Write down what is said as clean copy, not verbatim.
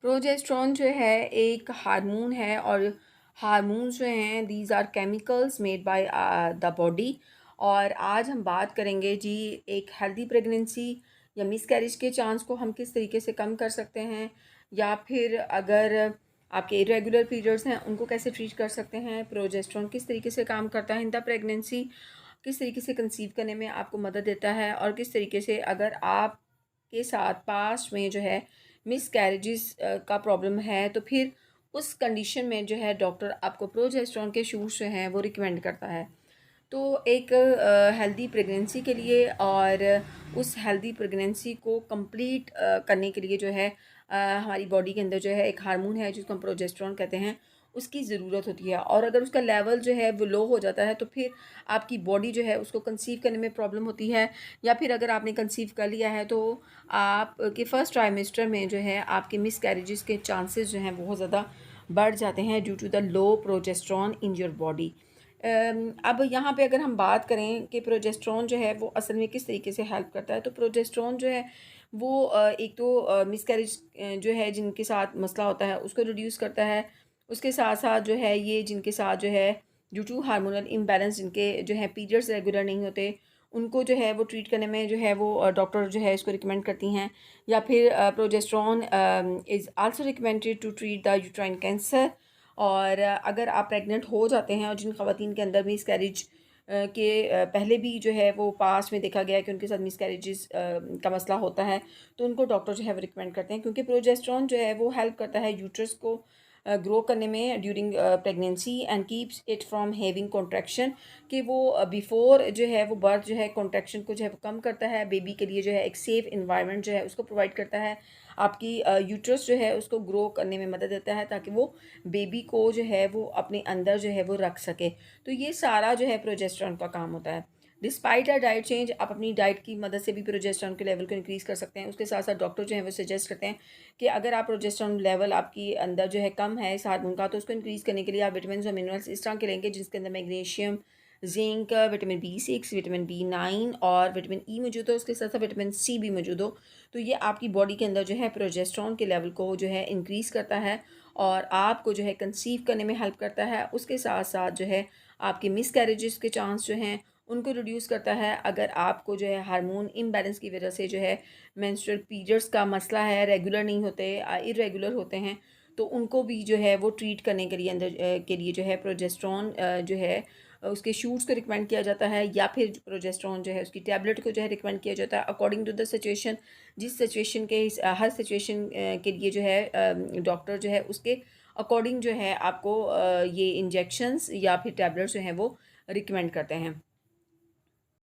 Progesterone जो है एक हार्मोन है और हार्मोन्स जो हैं these are chemicals made by the body. और आज हम बात करेंगे जी एक हेल्दी प्रेगनेंसी या मिसकैरेज के चांस को हम किस तरीके से कम कर सकते हैं, या फिर अगर आपके इरेगुलर पीरियड्स हैं उनको कैसे ट्रीट कर सकते हैं। प्रोजेस्टेरॉन किस तरीके से काम करता है इन द प्रेगनेंसी, किस तरीके से कंसीव करने में आपको मदद देता है, और किस तरीके से अगर आप के साथ पास्ट में जो है मिसकैरेजेस का प्रॉब्लम है तो फिर उस कंडीशन में जो है डॉक्टर आपको प्रोजेस्टेरॉन के शूट्स जो हैं वो रिकमेंड करता है। तो एक हेल्दी प्रेगनेंसी के लिए और उस हेल्दी प्रेगनेंसी को कंप्लीट करने के लिए जो है हमारी बॉडी के अंदर जो है एक हार्मोन है जिसको हम प्रोजेस्टेरॉन कहते हैं, उसकी ज़रूरत होती है। और अगर उसका लेवल जो है वो लो हो जाता है तो फिर आपकी बॉडी जो है उसको कंसीव करने में प्रॉब्लम होती है, या फिर अगर आपने कंसीव कर लिया है तो आपके फर्स्ट ट्राइमेस्टर में जो है आपके मिसकैरेजेस के चांसेस जो हैं बहुत ज़्यादा बढ़ जाते हैं due to the low progesterone in your body. अब यहाँ पे अगर हम बात करें कि प्रोजेस्टेरॉन जो है वो असल में किस तरीके से हेल्प करता है, तो प्रोजेस्टेरॉन जो है वो एक तो मिसकैरेज जो है जिनके साथ मसला होता है उसको रिड्यूस करता है। उसके साथ साथ जो है ये जिनके साथ जो है ड्यू टू हार्मोनल इम्बैलेंस जिनके जो है पीरियड्स रेगुलर नहीं होते, उनको जो है वो ट्रीट करने में जो है वो डॉक्टर जो है इसको रिकमेंड करती हैं। या फिर progesterone is also recommended to treat the uterine cancer. और अगर आप प्रेग्नेंट हो जाते हैं और जिन ख़वातीन के अंदर मिसकैरेज के पहले भी जो है वो पास में देखा गया है कि उनके साथ मिसकैरेजेस का मसला होता है, तो उनको डॉक्टर जो है वो रिकमेंड करते हैं, क्योंकि प्रोजेस्टेरॉन जो है वो हेल्प करता है यूट्रस को ग्रो करने में during pregnancy and keeps it from having contraction, कि वो बिफोर जो है वो बर्थ जो है कॉन्ट्रैक्शन को जो है वो कम करता है, बेबी के लिए जो है एक सेफ़ इन्वायरमेंट जो है उसको प्रोवाइड करता है, आपकी यूट्रस जो है उसको ग्रो करने में मदद देता है ताकि वो बेबी को जो है वो अपने अंदर जो है वो रख सके। तो ये सारा जो है प्रोजेस्टेरॉन का काम होता है। डिस्पाइट अ डाइट चेंज, आप अपनी डाइट की मदद से भी प्रोजेस्टेरॉन के लेवल को इंक्रीज़ कर सकते हैं। उसके साथ साथ डॉक्टर जो है वो सजेस्ट करते हैं कि अगर आप प्रोजेस्टेरॉन लेवल आपकी अंदर जो है कम है इस हार्मोन का, तो उसको इंक्रीज़ करने के लिए आप विटामिन और मिनरल्स इस तरह के लेंगे जिसके अंदर magnesium, zinc, vitamin B6, vitamin B9 और विटामिन ई मौजूद हो। उसके साथ साथ विटामिन सी भी मौजूद हो। तो ये आपकी बॉडी के अंदर जो है प्रोजेस्टेरॉन के लेवल को जो है इंक्रीज़ करता है और आपको जो है कंसीव करने में हेल्प करता है। उसके साथ साथ जो है आपके मिसकैरेजेस के चांस जो हैं उनको रिड्यूस करता है। अगर आपको जो है हार्मोन इम्बैलेंस की वजह से जो है मेंस्ट्रुअल पीरियड्स का मसला है, रेगुलर नहीं होते, इरेगुलर होते हैं, तो उनको भी जो है वो ट्रीट करने के लिए के लिए जो है प्रोजेस्टेरॉन जो है उसके शूट्स को रिकमेंड किया जाता है, या फिर प्रोजेस्टेरॉन जो है उसकी टैबलेट को जो है रिकमेंड किया जाता है अकॉर्डिंग टू द सिचुएशन। जिस सिचुएशन के हर सिचुएशन के लिए जो है डॉक्टर जो है उसके अकॉर्डिंग जो है आपको ये इंजेक्शंस या फिर टैबलेट्स जो हैं वो रिकमेंड करते हैं।